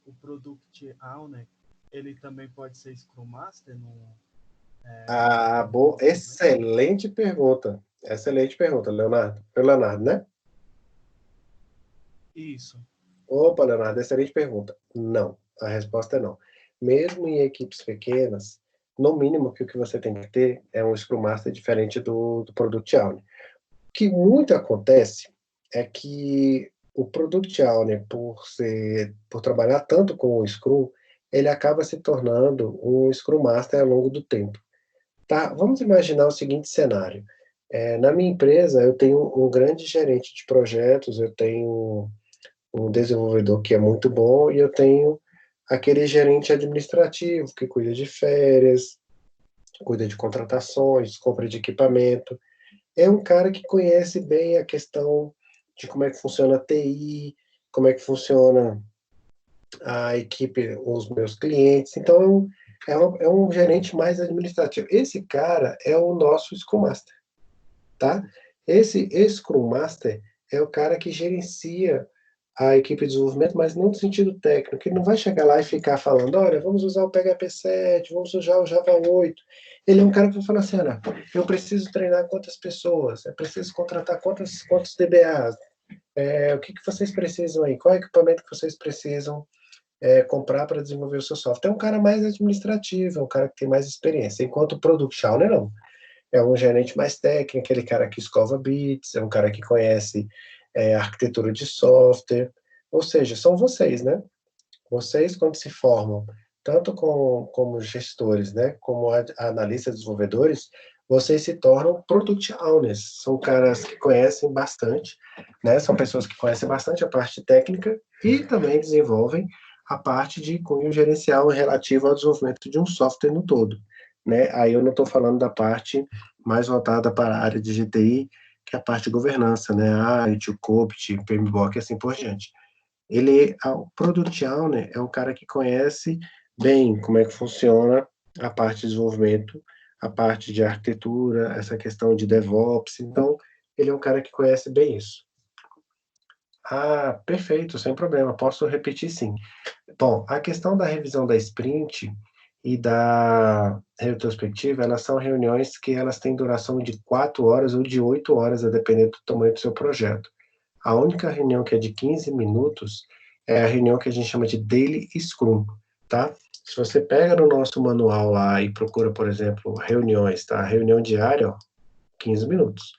O Product Owner, ele também pode ser Scrum Master Boa. Excelente pergunta. Excelente pergunta, Leonardo. Foi o Leonardo, né? Isso. Opa, Leonardo, excelente pergunta. Não, a resposta é não. Mesmo em equipes pequenas, no mínimo que o que você tem que ter é um Scrum Master diferente do Product Owner. O que muito acontece é que o Product Owner, por trabalhar tanto com o Scrum, ele acaba se tornando um Scrum Master ao longo do tempo. Tá? Vamos imaginar o seguinte cenário. Na minha empresa, eu tenho um grande gerente de projetos, eu tenho um desenvolvedor que é muito bom e eu tenho aquele gerente administrativo que cuida de férias, cuida de contratações, compra de equipamento. É um cara que conhece bem a questão de como é que funciona a TI, como é que funciona a equipe, os meus clientes. Então, é um gerente mais administrativo. Esse cara é o nosso Scrum Master, tá? Esse Scrum Master é o cara que gerencia a equipe de desenvolvimento, mas não no sentido técnico. Ele não vai chegar lá e ficar falando, olha, vamos usar o PHP 7, vamos usar o Java 8. Ele é um cara que vai falar assim, olha, eu preciso treinar quantas pessoas, eu preciso contratar quantos DBAs, o que vocês precisam aí, qual é o equipamento que vocês precisam comprar para desenvolver o seu software. É um cara mais administrativo, é um cara que tem mais experiência, enquanto o Product Owner não. É um gerente mais técnico, aquele cara que escova bits, é um cara que conhece arquitetura de software, ou seja, são vocês, né? Vocês, quando se formam, tanto como gestores, né, como analistas desenvolvedores, vocês se tornam product owners. São caras que conhecem bastante, né? São pessoas que conhecem bastante a parte técnica e também desenvolvem a parte de cunho gerencial relativa ao desenvolvimento de um software no todo, né? Aí eu não estou falando da parte mais voltada para a área de GTI, que é a parte de governança, né? A ARIT, o COPT, o PMBOK e assim por diante. O Product Owner é um cara que conhece bem como é que funciona a parte de desenvolvimento, a parte de arquitetura, essa questão de DevOps. Então, ele é um cara que conhece bem isso. Ah, perfeito, sem problema, posso repetir sim. Bom, a questão da revisão da sprint e da retrospectiva, elas são reuniões que elas têm duração de 4 horas ou de 8 horas, a depender do tamanho do seu projeto. A única reunião que é de 15 minutos é a reunião que a gente chama de Daily Scrum, tá? Se você pega no nosso manual lá e procura, por exemplo, reuniões, tá? Reunião diária, ó, 15 minutos.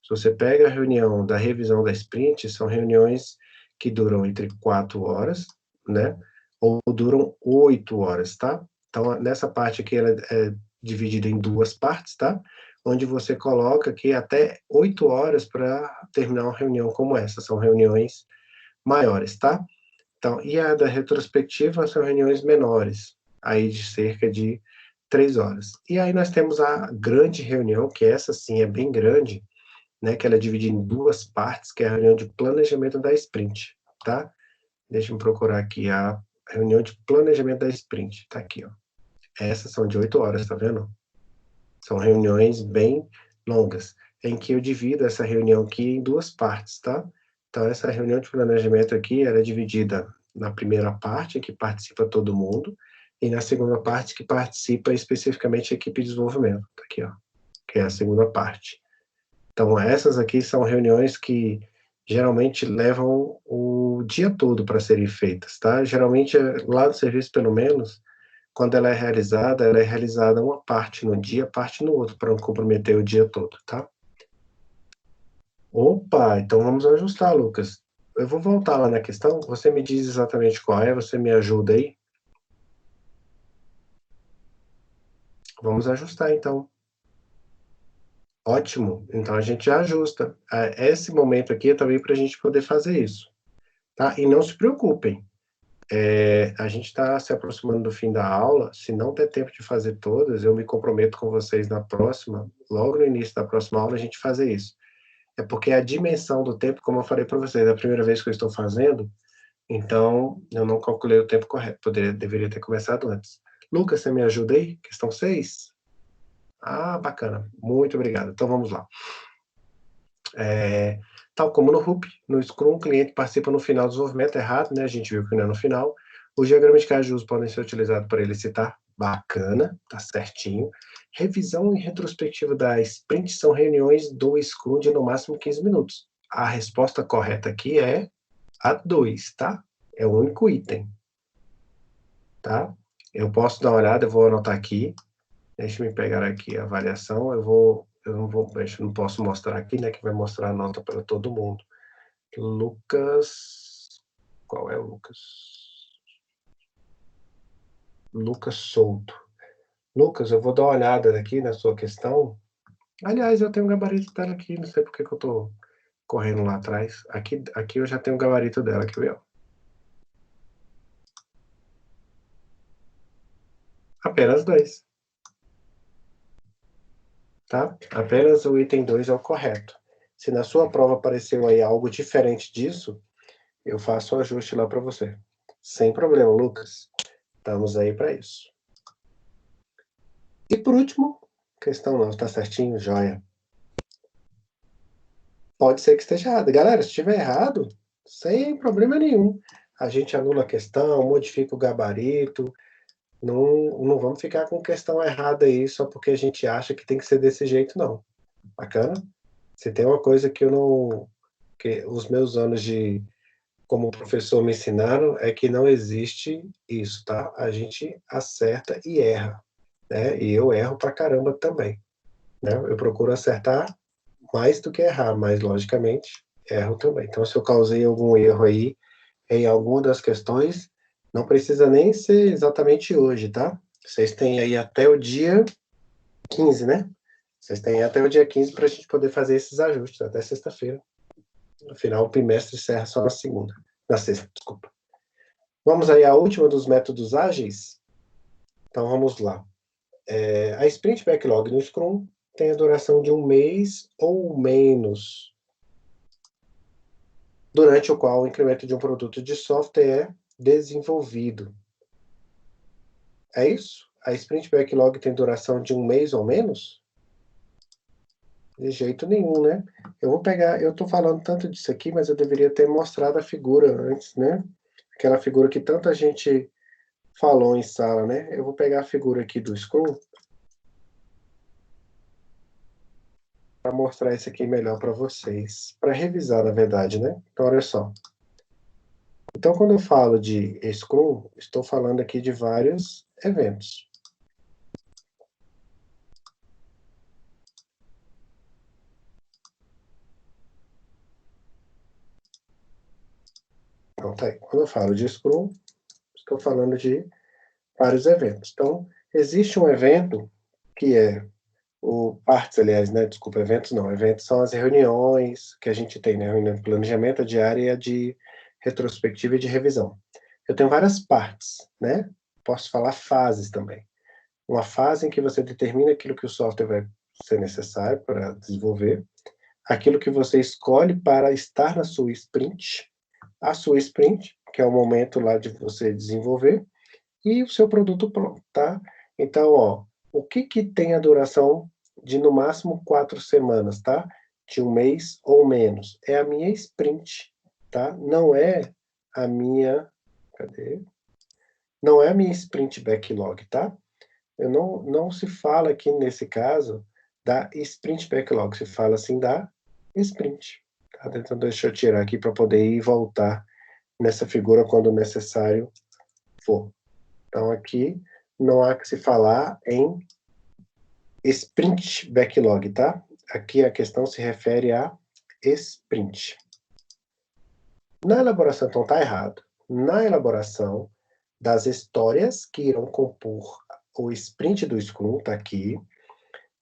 Se você pega a reunião da revisão da sprint, são reuniões que duram entre 4 horas, né? Ou duram 8 horas, tá? Então, nessa parte aqui, ela é dividida em 2 partes, tá? Onde você coloca aqui até 8 horas para terminar uma reunião como essa. São reuniões maiores, tá? Então, e a da retrospectiva são reuniões menores, aí de cerca de 3 horas. E aí nós temos a grande reunião, que essa sim é bem grande, né? Que ela é dividida em 2 partes, que é a reunião de planejamento da sprint, tá? Deixa eu procurar aqui a reunião de planejamento da sprint, tá aqui, ó. Essas são de 8 horas, tá vendo? São reuniões bem longas, em que eu divido essa reunião aqui em 2 partes, tá? Então, essa reunião de planejamento aqui, ela é dividida na primeira parte, que participa todo mundo, e na segunda parte, que participa especificamente a equipe de desenvolvimento, tá aqui, ó, que é a segunda parte. Então, essas aqui são reuniões que geralmente levam o dia todo para serem feitas, tá? Geralmente, lá no serviço, pelo menos, quando ela é realizada uma parte no dia, parte no outro, para não comprometer o dia todo, tá? Opa, então vamos ajustar, Lucas. Eu vou voltar lá na questão, você me diz exatamente qual é, você me ajuda aí? Vamos ajustar, então. Ótimo, então a gente já ajusta. Esse momento aqui é também para a gente poder fazer isso, tá? E não se preocupem, a gente está se aproximando do fim da aula, se não der tempo de fazer todas, eu me comprometo com vocês na próxima, logo no início da próxima aula, a gente fazer isso. É porque a dimensão do tempo, como eu falei para vocês, é a primeira vez que eu estou fazendo, então eu não calculei o tempo correto, deveria ter começado antes. Lucas, você me ajuda aí? Questão 6? Ah, bacana, muito obrigado. Então vamos lá. Tal como no RUP, no Scrum, o cliente participa no final do desenvolvimento, errado, né? A gente viu que não é no final. Os diagramas de casos de uso podem ser utilizados para ele citar. Bacana, tá certinho. Revisão e retrospectiva da sprint são reuniões do Scrum de no máximo 15 minutos. A resposta correta aqui é a 2, tá? É o único item, tá? Eu posso dar uma olhada, eu vou anotar aqui. Deixa eu pegar aqui a avaliação, eu não posso mostrar aqui, né, que vai mostrar a nota para todo mundo. Lucas... Qual é o Lucas? Lucas Souto. Lucas, eu vou dar uma olhada aqui na sua questão. Aliás, eu tenho um gabarito dela aqui, não sei por que eu tô correndo lá atrás. Aqui eu já tenho o gabarito dela, aqui, ó. Apenas 2. Tá? Apenas o item 2 é o correto. Se na sua prova apareceu aí algo diferente disso, eu faço o ajuste lá para você. Sem problema, Lucas. Estamos aí para isso. E por último, questão não, tá certinho, joia. Pode ser que esteja errado. Galera, se estiver errado, sem problema nenhum. A gente anula a questão, modifica o gabarito. Não vamos ficar com questão errada aí só porque a gente acha que tem que ser desse jeito, não. Bacana? Se tem uma coisa que eu não... que os meus anos de como professor me ensinaram é que não existe isso, tá? A gente acerta e erra, né? E eu erro pra caramba também, né? Eu procuro acertar mais do que errar, mas logicamente erro também. Então, se eu causei algum erro aí em alguma das questões, não precisa nem ser exatamente hoje, tá? Vocês têm aí até o dia 15, né? Vocês têm até o dia 15 para a gente poder fazer esses ajustes, até sexta-feira. No final, o trimestre encerra só na segunda. Na sexta, desculpa. Vamos aí à última dos métodos ágeis? Então, vamos lá. A Sprint Backlog no Scrum tem a duração de 1 mês ou menos, durante o qual o incremento de um produto de software é desenvolvido. É isso? A Sprint Backlog tem duração de 1 mês ou menos? De jeito nenhum, né? Eu tô falando tanto disso aqui, mas eu deveria ter mostrado a figura antes, né? Aquela figura que tanta gente falou em sala, né? Eu vou pegar a figura aqui do Scrum para mostrar isso aqui melhor para vocês, para revisar, na verdade, né? Então, olha só. Então, quando eu falo de Scrum, estou falando aqui de vários eventos. Então, tá aí. Quando eu falo de Scrum, estou falando de vários eventos. Então, existe um evento que é partes, aliás, né? Desculpa, eventos não. Eventos são as reuniões que a gente tem, né? Reunião de planejamento diária e a de retrospectiva e de revisão. Eu tenho várias partes, né? Posso falar fases também. Uma fase em que você determina aquilo que o software vai ser necessário para desenvolver, aquilo que você escolhe para estar na sua sprint, a sua sprint, que é o momento lá de você desenvolver, e o seu produto pronto, tá? Então, ó, o que tem a duração de no máximo 4 semanas, tá? De 1 mês ou menos. É a minha sprint, tá? Não é a minha... Cadê? Não é a minha sprint backlog, tá? Não se fala aqui, nesse caso, da sprint backlog, se fala assim da sprint. Tá? Então, deixa eu tirar aqui para poder ir e voltar nessa figura quando necessário for. Então, aqui não há que se falar em sprint backlog, tá? Aqui a questão se refere a sprint. Na elaboração, então tá errado. Na elaboração das histórias que irão compor o sprint do Scrum, tá aqui,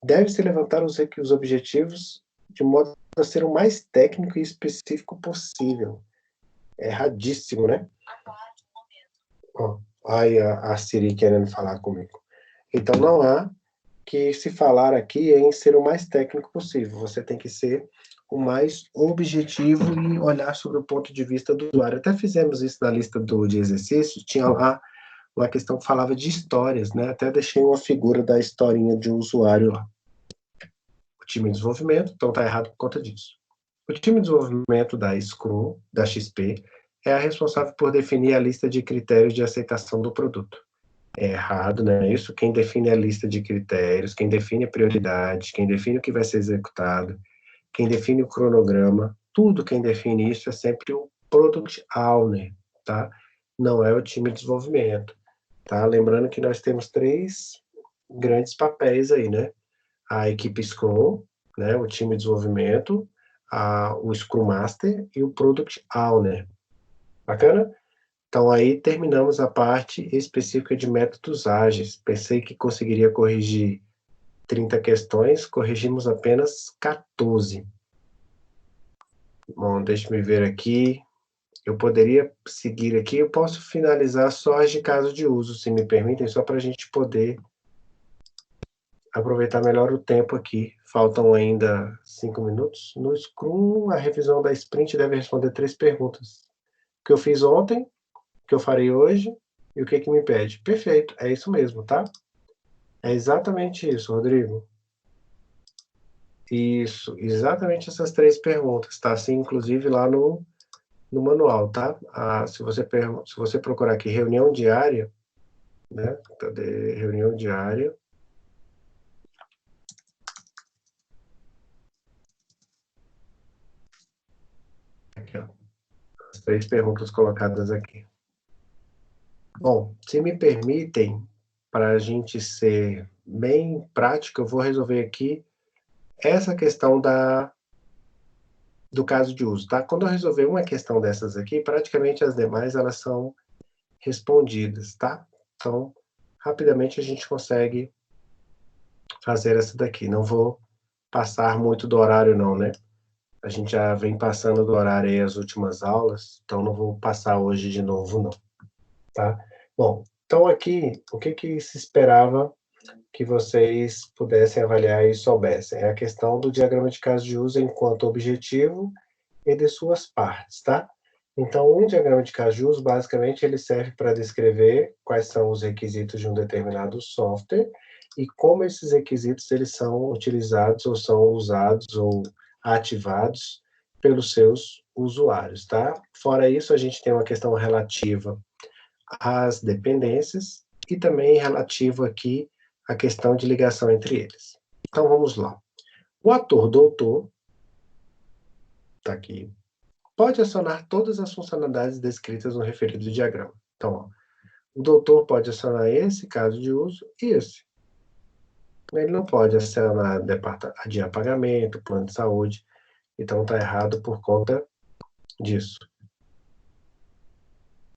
deve-se levantar os objetivos de modo a ser o mais técnico e específico possível. Erradíssimo, né? Ó, aí a Siri querendo falar comigo. Então, não há que se falar aqui em ser o mais técnico possível. Você tem que ser o mais objetivo e olhar sobre o ponto de vista do usuário. Até fizemos isso na lista de exercícios. Tinha lá uma questão que falava de histórias, né? Até deixei uma figura da historinha de um usuário lá. O time de desenvolvimento, então tá errado por conta disso. O time de desenvolvimento da Scrum, da XP, é a responsável por definir a lista de critérios de aceitação do produto. É errado, né? Isso quem define a lista de critérios, quem define a prioridade, quem define o que vai ser executado, quem define o cronograma, tudo quem define isso é sempre o Product Owner, tá? Não é o time de desenvolvimento, tá? Lembrando que nós temos 3 grandes papéis aí, né? A equipe Scrum, né? O time de desenvolvimento, o Scrum Master e o Product Owner. Bacana? Então, aí terminamos a parte específica de métodos ágeis. Pensei que conseguiria corrigir 30 questões, corrigimos apenas 14. Bom, deixa eu ver aqui. Eu poderia seguir aqui, eu posso finalizar só as de caso de uso, se me permitem, só para a gente poder aproveitar melhor o tempo aqui. Faltam ainda 5 minutos. No Scrum, a revisão da sprint deve responder 3 perguntas. O que eu fiz ontem, o que eu farei hoje e o que me pede. Perfeito, é isso mesmo, tá? É exatamente isso, Rodrigo. Isso, exatamente essas 3 perguntas, tá? Assim, inclusive lá no manual, tá? Se você procurar aqui reunião diária, né? Cadê reunião diária? Aqui, ó. As 3 perguntas colocadas aqui. Bom, se me permitem, para a gente ser bem prático, eu vou resolver aqui essa questão do caso de uso, tá? Quando eu resolver uma questão dessas aqui, praticamente as demais elas são respondidas, tá? Então, rapidamente a gente consegue fazer essa daqui. Não vou passar muito do horário não, né? A gente já vem passando do horário aí as últimas aulas, então não vou passar hoje de novo não, tá? Bom, então aqui, o que se esperava que vocês pudessem avaliar e soubessem? É a questão do diagrama de caso de uso enquanto objetivo e de suas partes, tá? Então, um diagrama de caso de uso, basicamente, ele serve para descrever quais são os requisitos de um determinado software e como esses requisitos eles são utilizados ou são usados ou ativados pelos seus usuários, tá? Fora isso, a gente tem uma questão relativa às dependências e também relativo aqui à questão de ligação entre eles. Então, vamos lá. O ator doutor, está aqui, pode acionar todas as funcionalidades descritas no referido diagrama. Então, ó, o doutor pode acionar esse caso de uso e esse. Ele não pode acionar de pagamento, plano de saúde, então está errado por conta disso.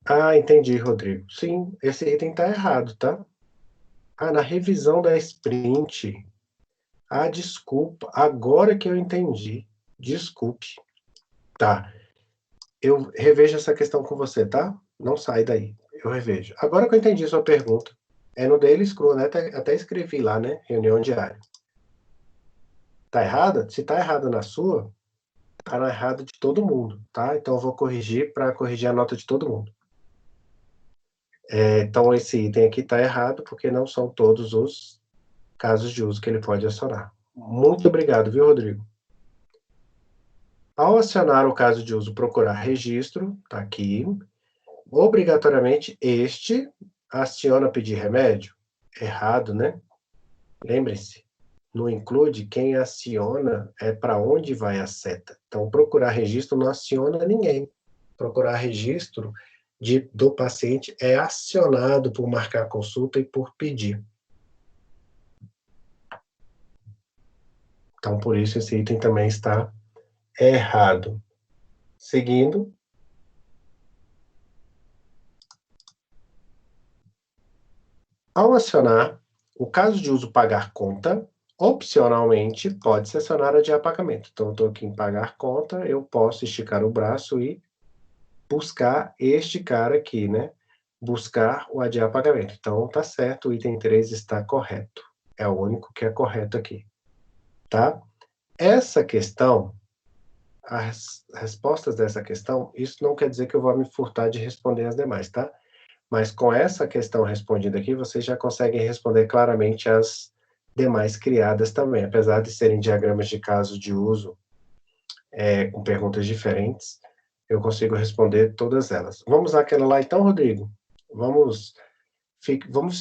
Ah, entendi, Rodrigo. Sim, esse item está errado, tá? Ah, na revisão da sprint. Ah, desculpa, agora que eu entendi. Desculpe. Tá, eu revejo essa questão com você, tá? Não sai daí, eu revejo. Agora que eu entendi sua pergunta, é no Daily Scrum, né? Até escrevi lá, né? Reunião diária. Tá errada? Se tá errada na sua, tá na errada de todo mundo, tá? Então eu vou corrigir para corrigir a nota de todo mundo. Então esse item aqui tá errado, porque não são todos os casos de uso que ele pode acionar. Muito obrigado, viu, Rodrigo? Ao acionar o caso de uso procurar registro, tá aqui, obrigatoriamente este aciona pedir remédio? Errado, né? Lembre-se, no include, quem aciona é para onde vai a seta. Então, procurar registro não aciona ninguém. Procurar registro do paciente é acionado por marcar consulta e por pedir. Então, por isso, esse item também está errado. Seguindo. Ao acionar o caso de uso pagar conta, opcionalmente pode-se acionar adiar pagamento. Então, eu estou aqui em pagar conta, eu posso esticar o braço e buscar este cara aqui, né? Buscar o adiar pagamento. Então, tá certo, o item 3 está correto. É o único que é correto aqui, tá? Essa questão, as respostas dessa questão, isso não quer dizer que eu vou me furtar de responder as demais, tá? Mas com essa questão respondida aqui, vocês já conseguem responder claramente as demais criadas também, apesar de serem diagramas de caso de uso, com perguntas diferentes, eu consigo responder todas elas. Vamos àquela lá então, Rodrigo? Vamos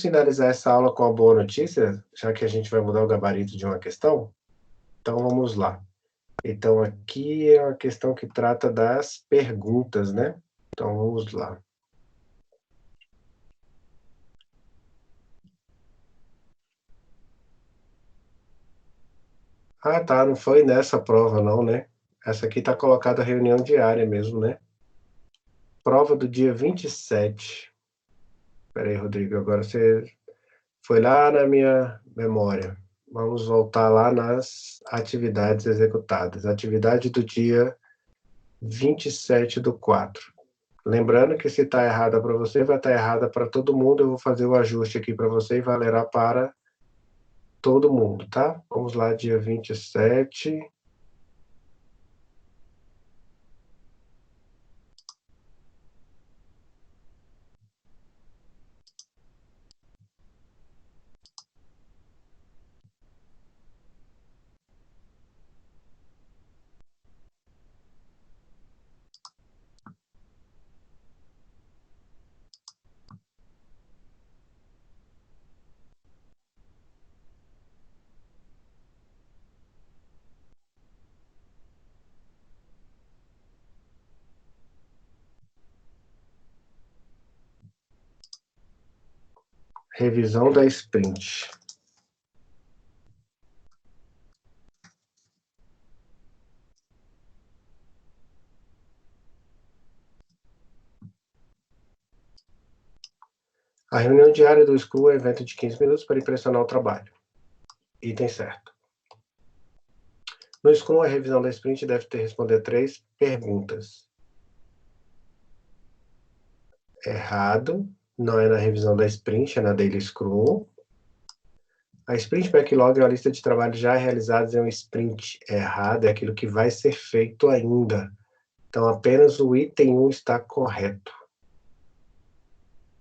finalizar essa aula com a boa notícia, já que a gente vai mudar o gabarito de uma questão? Então vamos lá. Então aqui é uma questão que trata das perguntas, né? Então vamos lá. Ah, tá, não foi nessa prova não, né? Essa aqui está colocada a reunião diária mesmo, né? Prova do dia 27. Espera aí, Rodrigo, agora você foi lá na minha memória. Vamos voltar lá nas atividades executadas. Atividade do dia 27/4. Lembrando que se está errada para você, vai estar errada para todo mundo. Eu vou fazer o ajuste aqui para você e valerá para todo mundo, tá? Vamos lá, dia 27. Revisão da sprint. A reunião diária do Scrum é um evento de 15 minutos para impressionar o trabalho. Item certo. No Scrum, a revisão da sprint deve responder 3 perguntas. Errado, não é na revisão da sprint, é na Daily Scrum. A sprint backlog é a lista de trabalhos já realizados em um sprint. Errado é aquilo que vai ser feito ainda. Então, apenas o item 1 está correto.